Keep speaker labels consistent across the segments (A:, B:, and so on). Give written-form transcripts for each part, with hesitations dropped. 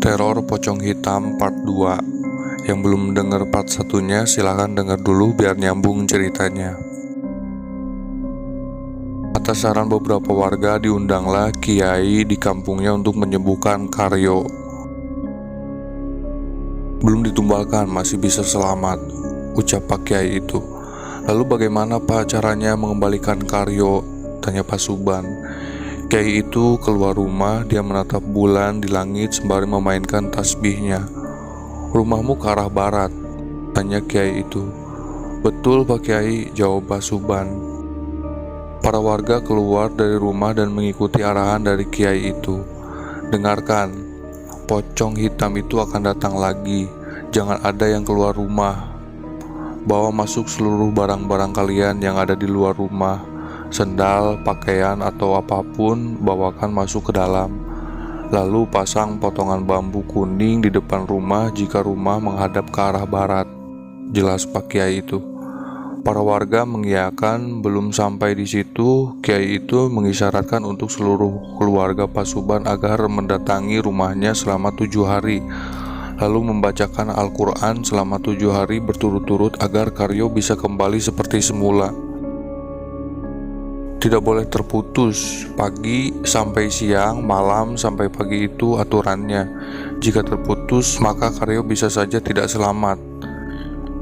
A: Teror Pocong Hitam Part 2. Yang belum dengar part satunya silahkan dengar dulu biar nyambung ceritanya. Atas saran beberapa warga diundanglah kiai di kampungnya untuk menyembuhkan Karyo. Belum ditumbalkan, masih bisa selamat, ucap Pak Kiai itu. Lalu bagaimana Pak caranya mengembalikan Karyo? Tanya Pak Suban. Kiai itu keluar rumah, dia menatap bulan di langit sembari memainkan tasbihnya. Rumahmu ke arah barat? Tanya Kiai itu. Betul Pak Kiai, jawab Pak Suban. Para warga keluar dari rumah dan mengikuti arahan dari Kiai itu. Dengarkan, pocong hitam itu akan datang lagi. Jangan ada yang keluar rumah. Bawa masuk seluruh barang-barang kalian yang ada di luar rumah. Sendal, pakaian, atau apapun, bawakan masuk ke dalam. Lalu pasang potongan bambu kuning di depan rumah jika rumah menghadap ke arah barat. Jelas Pak Kiai itu. Para warga mengiyakan. Belum sampai di situ, Kiai itu mengisyaratkan untuk seluruh keluarga Pak Suban agar mendatangi rumahnya selama 7 hari. Lalu membacakan Al-Quran selama 7 hari berturut-turut agar Karyo bisa kembali seperti semula. Tidak boleh terputus, pagi sampai siang, malam sampai pagi itu aturannya. Jika terputus, maka Karyo bisa saja tidak selamat.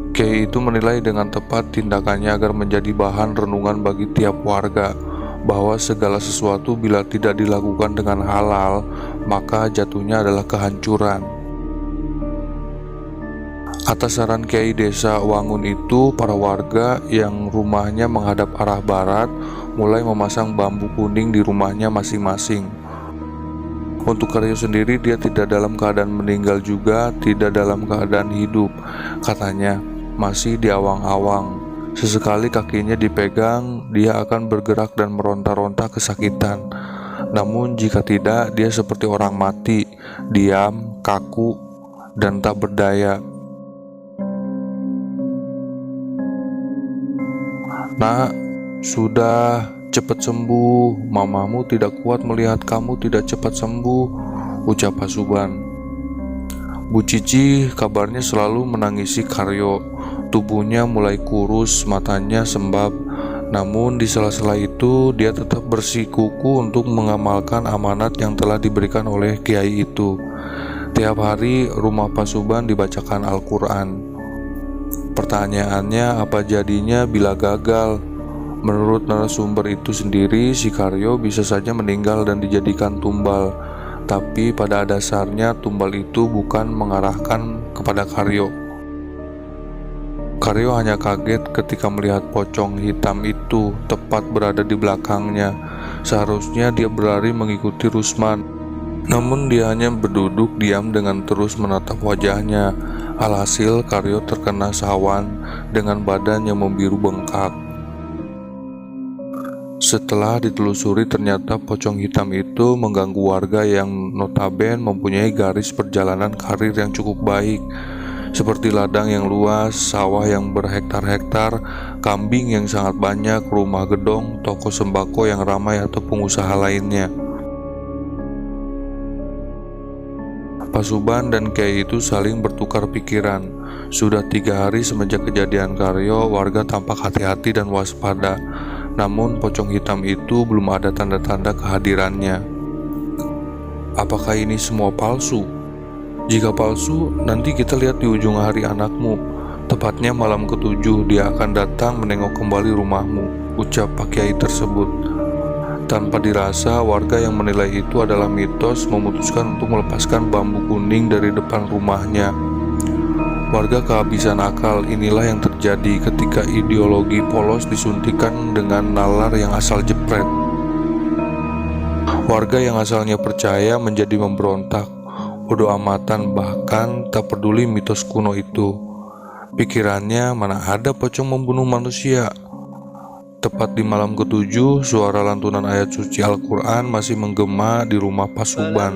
A: Kiai itu menilai dengan tepat tindakannya agar menjadi bahan renungan bagi tiap warga, bahwa segala sesuatu bila tidak dilakukan dengan halal, maka jatuhnya adalah kehancuran. Atas saran Kiai Desa Wangun itu, para warga yang rumahnya menghadap arah barat mulai memasang bambu kuning di rumahnya masing-masing. Untuk Karyo sendiri, dia tidak dalam keadaan meninggal juga, tidak dalam keadaan hidup. Katanya, masih di awang-awang. Sesekali kakinya dipegang, dia akan bergerak dan meronta-ronta kesakitan. Namun jika tidak, dia seperti orang mati, diam, kaku, dan tak berdaya. Nak, sudah, cepat sembuh. Mamamu tidak kuat melihat kamu tidak cepat sembuh, ucap Pak Suban. Bu Cici kabarnya selalu menangisi Karyo. Tubuhnya mulai kurus, matanya sembab. Namun di sela-sela itu dia tetap bersikuku untuk mengamalkan amanat yang telah diberikan oleh kiai itu. Tiap hari rumah Pak Suban dibacakan Al-Quran. Pertanyaannya, apa jadinya bila gagal? Menurut narasumber itu sendiri, si Karyo bisa saja meninggal dan dijadikan tumbal. Tapi pada dasarnya tumbal itu bukan mengarahkan kepada Karyo. Karyo hanya kaget ketika melihat pocong hitam itu tepat berada di belakangnya. Seharusnya dia berlari mengikuti Rusman, namun dia hanya berduduk diam dengan terus menatap wajahnya. Alhasil Karyo terkena sawan dengan badan yang membiru bengkak. Setelah ditelusuri, ternyata pocong hitam itu mengganggu warga yang notaben mempunyai garis perjalanan karir yang cukup baik, seperti ladang yang luas, sawah yang berhektar-hektar, kambing yang sangat banyak, rumah gedong, toko sembako yang ramai, atau pengusaha lainnya. Pak Suban dan Kiai itu saling bertukar pikiran. Sudah 3 hari semenjak kejadian Karyo, warga tampak hati-hati dan waspada. Namun pocong hitam itu belum ada tanda-tanda kehadirannya. Apakah ini semua palsu? Jika palsu, nanti kita lihat di ujung hari anakmu. Tepatnya malam ke-7 dia akan datang menengok kembali rumahmu, ucap Pak Kiai tersebut. Tanpa dirasa, warga yang menilai itu adalah mitos memutuskan untuk melepaskan bambu kuning dari depan rumahnya. Warga kehabisan akal. Inilah yang terjadi ketika ideologi polos disuntikan dengan nalar yang asal jepret. Warga yang asalnya percaya menjadi memberontak, bodoh amatan, bahkan tak peduli mitos kuno itu. Pikirannya, mana ada pocong membunuh manusia. Tepat di malam ke-7, suara lantunan ayat suci Al-Quran masih menggema di rumah Pak Suban.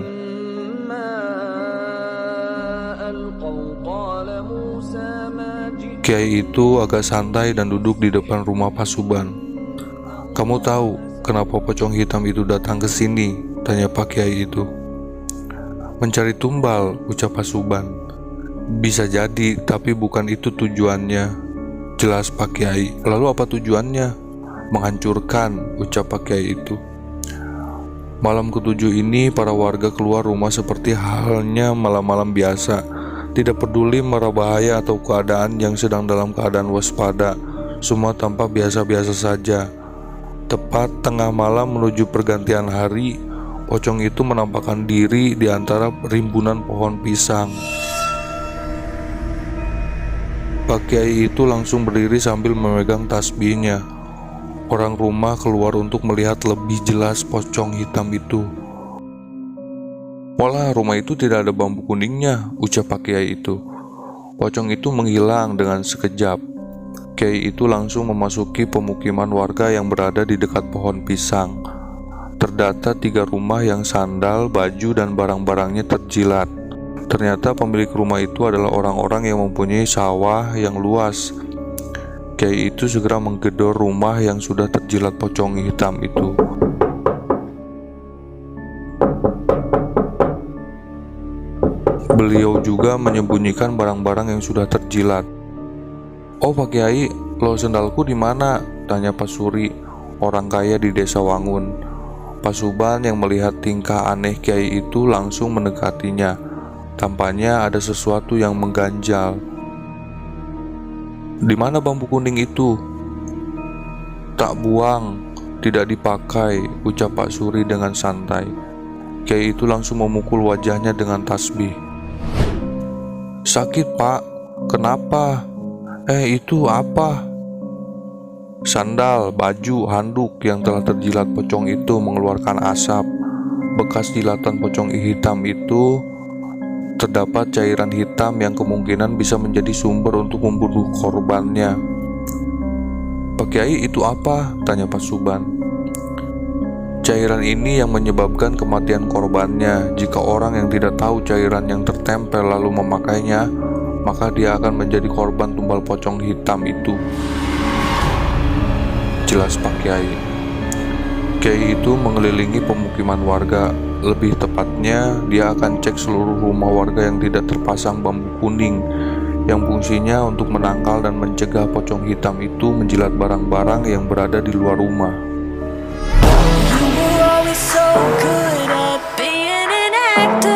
A: Kiai itu agak santai dan duduk di depan rumah Pak Suban. Kamu tahu kenapa pocong hitam itu datang ke sini? Tanya Pak Kiai itu. Mencari tumbal, ucap Pasuban. Bisa jadi, tapi bukan itu tujuannya, jelas Pak Kiai. Lalu apa tujuannya? Menghancurkan, ucap Pak Kiai itu. Malam ketujuh ini para warga keluar rumah seperti halnya malam-malam biasa, tidak peduli mara bahaya atau keadaan yang sedang dalam keadaan waspada. Semua tampak biasa-biasa saja. Tepat tengah malam menuju pergantian hari, pocong itu menampakkan diri di antara rimbunan pohon pisang. Pak Kiai itu langsung berdiri sambil memegang tasbihnya. Orang rumah keluar untuk melihat lebih jelas pocong hitam itu. Walah, rumah itu tidak ada bambu kuningnya, ucap Pak Kiai itu. Pocong itu menghilang dengan sekejap. Kiai itu langsung memasuki pemukiman warga yang berada di dekat pohon pisang. Terdata 3 rumah yang sandal, baju, dan barang-barangnya terjilat. Ternyata pemilik rumah itu adalah orang-orang yang mempunyai sawah yang luas. Kiai itu segera menggedor rumah yang sudah terjilat pocong hitam itu. Beliau juga menyembunyikan barang-barang yang sudah terjilat. "Oh Pak Kiai, lo sendalku di mana?" tanya Pak Suri, orang kaya di desa Wangun. Pasuban yang melihat tingkah aneh Kiai itu langsung mendekatinya. Tampaknya ada sesuatu yang mengganjal. "Di mana bambu kuning itu?" "Tak buang, tidak dipakai," ucap Pak Suri dengan santai. Kiai itu langsung memukul wajahnya dengan tasbih. "Sakit Pak, kenapa?" Itu apa?" "Sandal, baju, handuk yang telah terjilat pocong itu mengeluarkan asap. Bekas jilatan pocong hitam itu terdapat cairan hitam yang kemungkinan bisa menjadi sumber untuk membunuh korbannya." "Pak Kiai, itu apa?" tanya Pasuban. "Cairan ini yang menyebabkan kematian korbannya. Jika orang yang tidak tahu cairan yang tertempel lalu memakainya, maka dia akan menjadi korban tumbal pocong hitam itu," jelas Pak Kiai. Kiai itu mengelilingi pemukiman warga. Lebih tepatnya, dia akan cek seluruh rumah warga yang tidak terpasang bambu kuning, yang fungsinya untuk menangkal dan mencegah pocong hitam itu menjilat barang-barang yang berada di luar rumah.
B: You were always so good at being an actor.